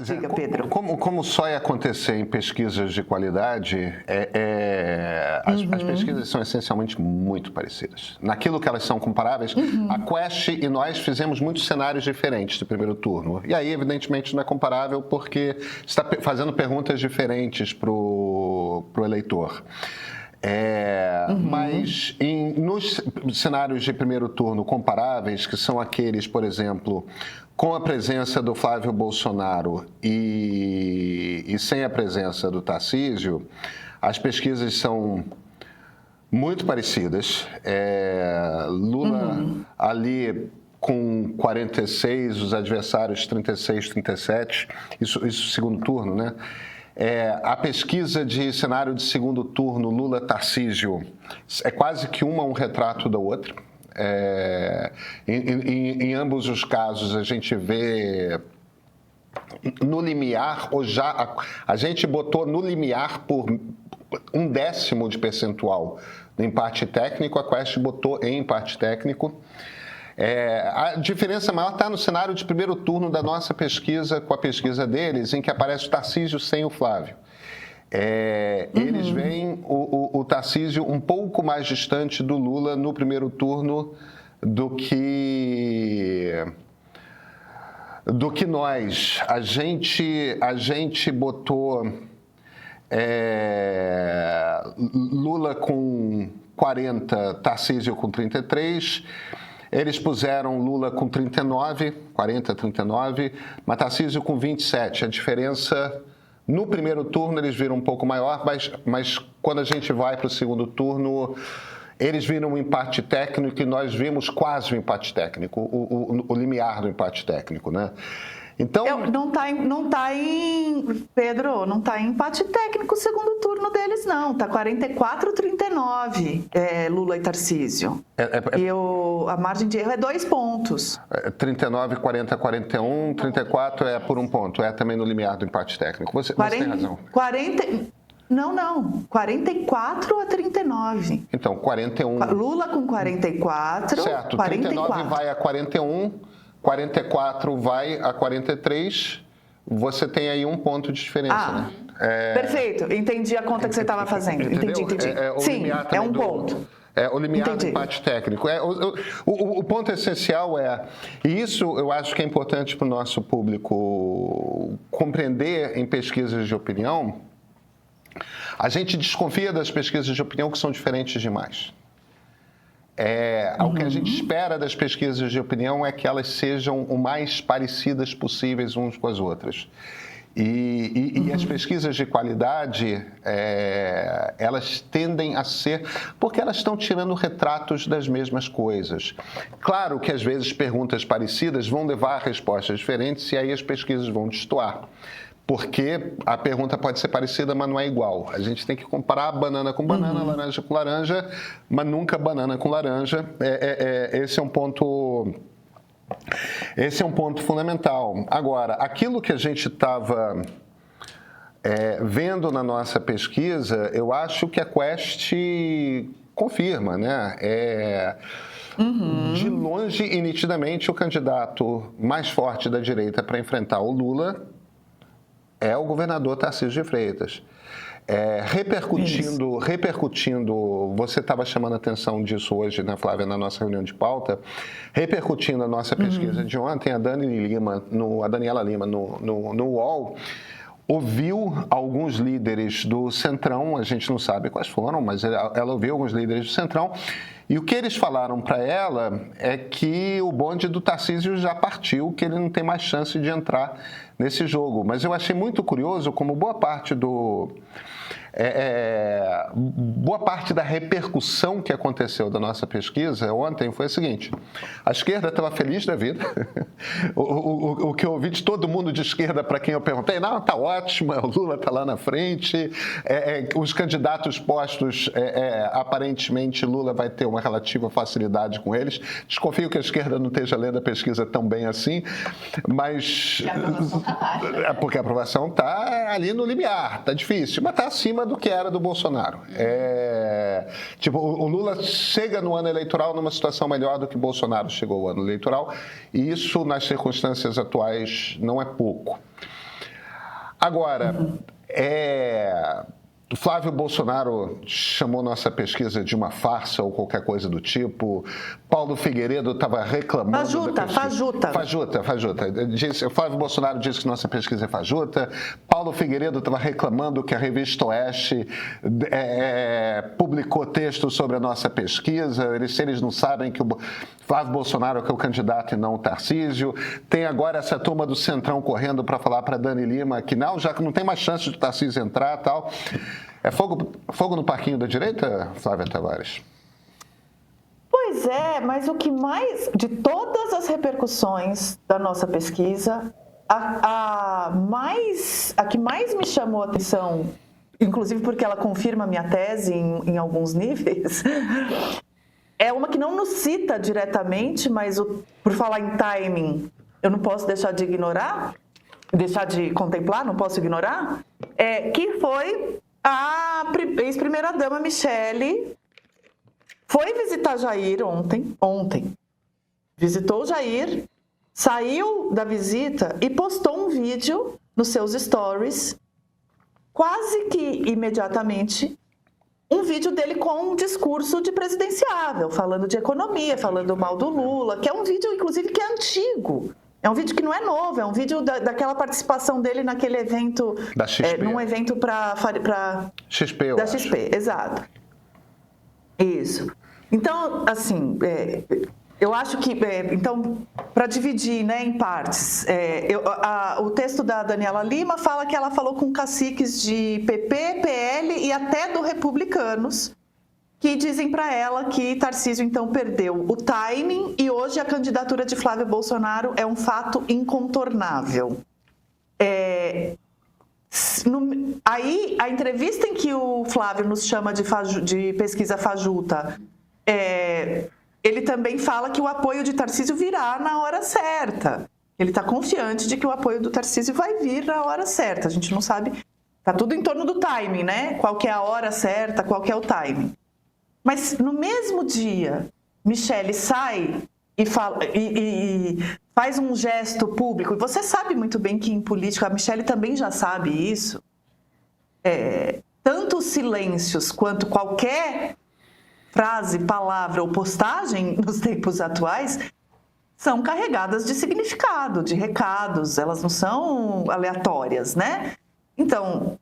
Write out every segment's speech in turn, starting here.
Diga, Pedro. Como só ia acontecer em pesquisas de qualidade, as pesquisas são essencialmente muito parecidas. Naquilo que elas são comparáveis, a Quest e nós fizemos muitos cenários diferentes de primeiro turno. E aí, evidentemente, não é comparável porque está fazendo perguntas diferentes para o eleitor. Mas nos cenários de primeiro turno comparáveis, que são aqueles, por exemplo, com a presença do Flávio Bolsonaro e sem a presença do Tarcísio, as pesquisas são muito parecidas. Lula ali com 46, os adversários 36, 37, isso segundo turno, né? A pesquisa de cenário de segundo turno, Lula-Tarcísio, é quase que uma um retrato da outra. Em ambos os casos, a gente vê no limiar, ou já a gente botou no limiar por 1/10 de percentual no empate técnico, a Quest botou em empate técnico. A diferença maior está no cenário de primeiro turno da nossa pesquisa com a pesquisa deles, em que aparece o Tarcísio sem o Flávio. Eles veem o Tarcísio um pouco mais distante do Lula no primeiro turno do que nós. A gente botou Lula com 40, Tarcísio com 33. Eles puseram Lula com 39, 40, 39, mas Tarcísio com 27. A diferença, no primeiro turno, eles viram um pouco maior, mas quando a gente vai para o segundo turno, eles viram um empate técnico e nós vimos quase um empate técnico, o limiar do empate técnico, né? Então, Pedro, não está em empate técnico o segundo turno deles, não. Está 44-39, Lula e Tarcísio. E a margem de erro é 2 pontos. 39, 40, 41, 34 é por 1 ponto. É também no limiar do empate técnico. Você tem razão. 44-39. Então, 41. Lula com 44. Certo, 44. 39 vai a 41. 44 vai a 43, você tem aí 1 ponto de diferença, né? Perfeito, entendi a conta que você estava fazendo. Entendeu? Entendi. Sim, é 1 ponto. O limiar do empate técnico. O ponto essencial e isso eu acho que é importante para o nosso público compreender em pesquisas de opinião, a gente desconfia das pesquisas de opinião que são diferentes demais. O que a gente espera das pesquisas de opinião é que elas sejam o mais parecidas possíveis umas com as outras. E as pesquisas de qualidade, elas tendem a ser, porque elas estão tirando retratos das mesmas coisas. Claro que às vezes perguntas parecidas vão levar a respostas diferentes e aí as pesquisas vão destoar. Porque a pergunta pode ser parecida, mas não é igual. A gente tem que comparar banana com banana, laranja com laranja, mas nunca banana com laranja. Esse é um ponto fundamental. Agora, aquilo que a gente estava vendo na nossa pesquisa, eu acho que a Quest confirma, né? De longe e nitidamente, o candidato mais forte da direita para enfrentar o Lula é o governador Tarcísio de Freitas. Repercutindo, você estava chamando a atenção disso hoje, né, Flávia, na nossa reunião de pauta, repercutindo a nossa pesquisa de ontem, a Daniela Lima, no UOL, ouviu alguns líderes do Centrão, a gente não sabe quais foram, mas ela ouviu alguns líderes do Centrão, e o que eles falaram para ela é que o bonde do Tarcísio já partiu, que ele não tem mais chance de entrar nesse jogo. Mas eu achei muito curioso como boa parte da repercussão que aconteceu da nossa pesquisa ontem foi a seguinte: a esquerda estava feliz da vida. O que eu ouvi de todo mundo de esquerda para quem eu perguntei, não, está ótimo, o Lula está lá na frente, os candidatos postos, aparentemente Lula vai ter uma relativa facilidade com eles. Desconfio que a esquerda não esteja lendo a pesquisa tão bem assim, mas porque a aprovação está ali no limiar, está difícil, mas está acima do que era do Bolsonaro. O Lula chega no ano eleitoral numa situação melhor do que Bolsonaro chegou no ano eleitoral, e isso, nas circunstâncias atuais, não é pouco. Agora, Flávio Bolsonaro chamou nossa pesquisa de uma farsa ou qualquer coisa do tipo. Paulo Figueiredo estava reclamando... Fajuta. Flávio Bolsonaro disse que nossa pesquisa é fajuta. Paulo Figueiredo estava reclamando que a revista Oeste publicou texto sobre a nossa pesquisa. Eles não sabem que o Flávio Bolsonaro é o candidato e não o Tarcísio. Tem agora essa turma do Centrão correndo para falar para Dani Lima que não, já que não tem mais chance de o Tarcísio entrar e tal. É fogo no parquinho da direita, Flávia Tavares? Pois é, mas o que mais, de todas as repercussões da nossa pesquisa, a que mais me chamou a atenção, inclusive porque ela confirma a minha tese em alguns níveis, é uma que não nos cita diretamente, mas por falar em timing, eu não posso deixar de contemplar, não posso ignorar, que foi a ex-primeira-dama Michele foi visitar Jair ontem. Visitou Jair, saiu da visita e postou um vídeo nos seus stories, quase que imediatamente, um vídeo dele com um discurso de presidenciável, falando de economia, falando mal do Lula, que é um vídeo, inclusive, que é antigo. É um vídeo que não é novo, é um vídeo daquela participação dele naquele evento... Da XP. Num evento para XP, eu acho. XP, exato. Isso. Então, assim, eu acho que... então, para dividir, né, em partes, o texto da Daniela Lima fala que ela falou com caciques de PP, PL e até do Republicanos, que dizem para ela que Tarcísio, então, perdeu o timing e hoje a candidatura de Flávio Bolsonaro é um fato incontornável. Aí, a entrevista em que o Flávio nos chama de pesquisa fajuta, ele também fala que o apoio de Tarcísio virá na hora certa. Ele está confiante de que o apoio do Tarcísio vai vir na hora certa. A gente não sabe, está tudo em torno do timing, né? Qual que é a hora certa, qual que é o timing. Mas no mesmo dia, Michele sai e faz um gesto público. E você sabe muito bem que em política, a Michele também já sabe isso. Tanto os silêncios quanto qualquer frase, palavra ou postagem nos tempos atuais são carregadas de significado, de recados. Elas não são aleatórias, né? Então,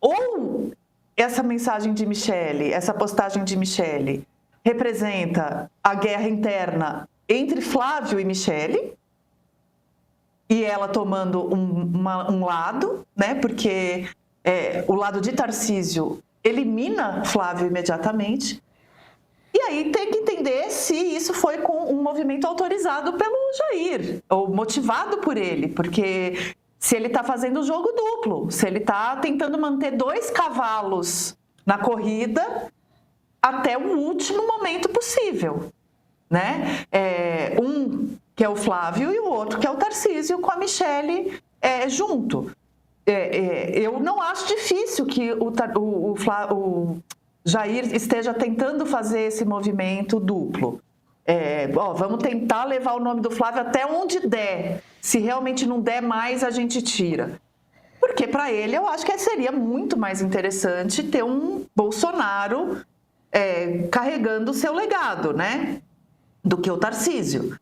ou essa mensagem de Michele, essa postagem de Michele, representa a guerra interna entre Flávio e Michele, e ela tomando um lado, né? Porque o lado de Tarcísio elimina Flávio imediatamente. E aí tem que entender se isso foi com um movimento autorizado pelo Jair, ou motivado por ele, porque... se ele está fazendo o jogo duplo, se ele está tentando manter 2 cavalos na corrida até o último momento possível, né? Um que é o Flávio e o outro que é o Tarcísio, com a Michele junto. Eu não acho difícil que o Jair esteja tentando fazer esse movimento duplo. Vamos tentar levar o nome do Flávio até onde der. Se realmente não der mais, a gente tira. Porque para ele, eu acho que seria muito mais interessante ter um Bolsonaro carregando o seu legado, né? Do que o Tarcísio.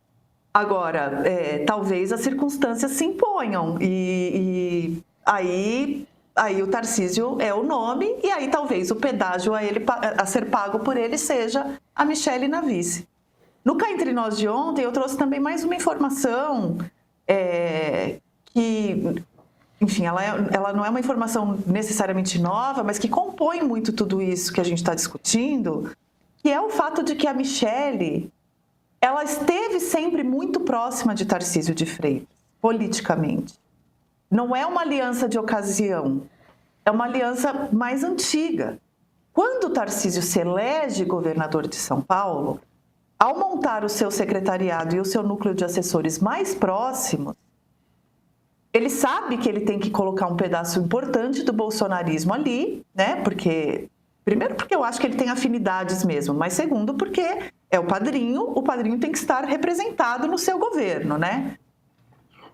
Agora, talvez as circunstâncias se imponham. E aí o Tarcísio é o nome, e aí talvez o pedágio a ser pago por ele seja a Michele na vice. No Cá Entre Nós de ontem, eu trouxe também mais uma informação que, enfim, ela não é uma informação necessariamente nova, mas que compõe muito tudo isso que a gente está discutindo, que é o fato de que a Michele, ela esteve sempre muito próxima de Tarcísio de Freitas, politicamente. Não é uma aliança de ocasião, é uma aliança mais antiga. Quando Tarcísio se elege governador de São Paulo, ao montar o seu secretariado e o seu núcleo de assessores mais próximos, ele sabe que ele tem que colocar um pedaço importante do bolsonarismo ali, né? Primeiro porque eu acho que ele tem afinidades mesmo, mas segundo porque é o padrinho tem que estar representado no seu governo, né?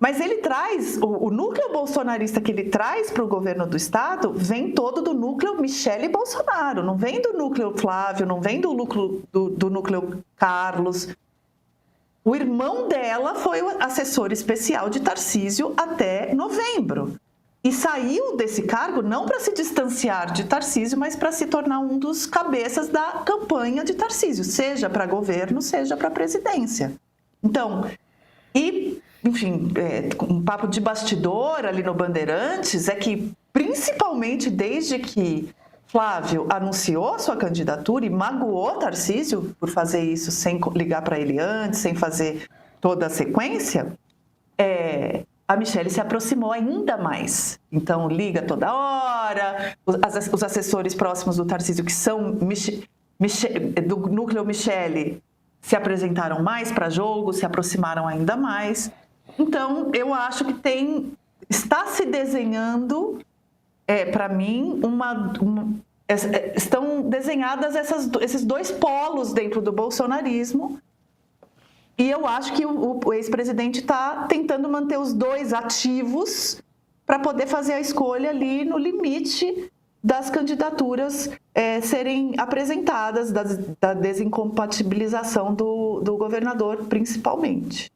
Mas ele traz, o núcleo bolsonarista que ele traz para o governo do Estado vem todo do núcleo Michele Bolsonaro, não vem do núcleo Flávio, não vem do núcleo Carlos. O irmão dela foi o assessor especial de Tarcísio até novembro. E saiu desse cargo não para se distanciar de Tarcísio, mas para se tornar um dos cabeças da campanha de Tarcísio, seja para governo, seja para presidência. Então, enfim, um papo de bastidor ali no Bandeirantes é que, principalmente desde que Flávio anunciou a sua candidatura e magoou Tarcísio por fazer isso sem ligar para ele antes, sem fazer toda a sequência, a Michele se aproximou ainda mais. Então, liga toda hora, os assessores próximos do Tarcísio, que são do núcleo Michele, se apresentaram mais para jogo, se aproximaram ainda mais. Então, eu acho que está se desenhando, para mim, estão desenhadas esses dois polos dentro do bolsonarismo. E eu acho que o ex-presidente está tentando manter os dois ativos para poder fazer a escolha ali no limite das candidaturas serem apresentadas, da desincompatibilização do governador, principalmente.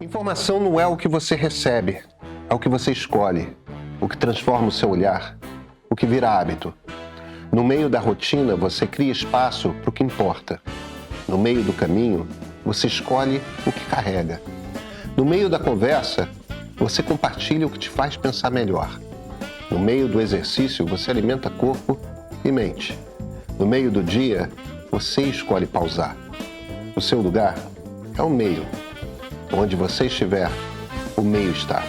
Informação não é o que você recebe, é o que você escolhe, o que transforma o seu olhar, o que vira hábito. No meio da rotina, você cria espaço para o que importa. No meio do caminho, você escolhe o que carrega. No meio da conversa, você compartilha o que te faz pensar melhor. No meio do exercício, você alimenta corpo e mente. No meio do dia, você escolhe pausar. O seu lugar é o meio. Onde você estiver, o meio está.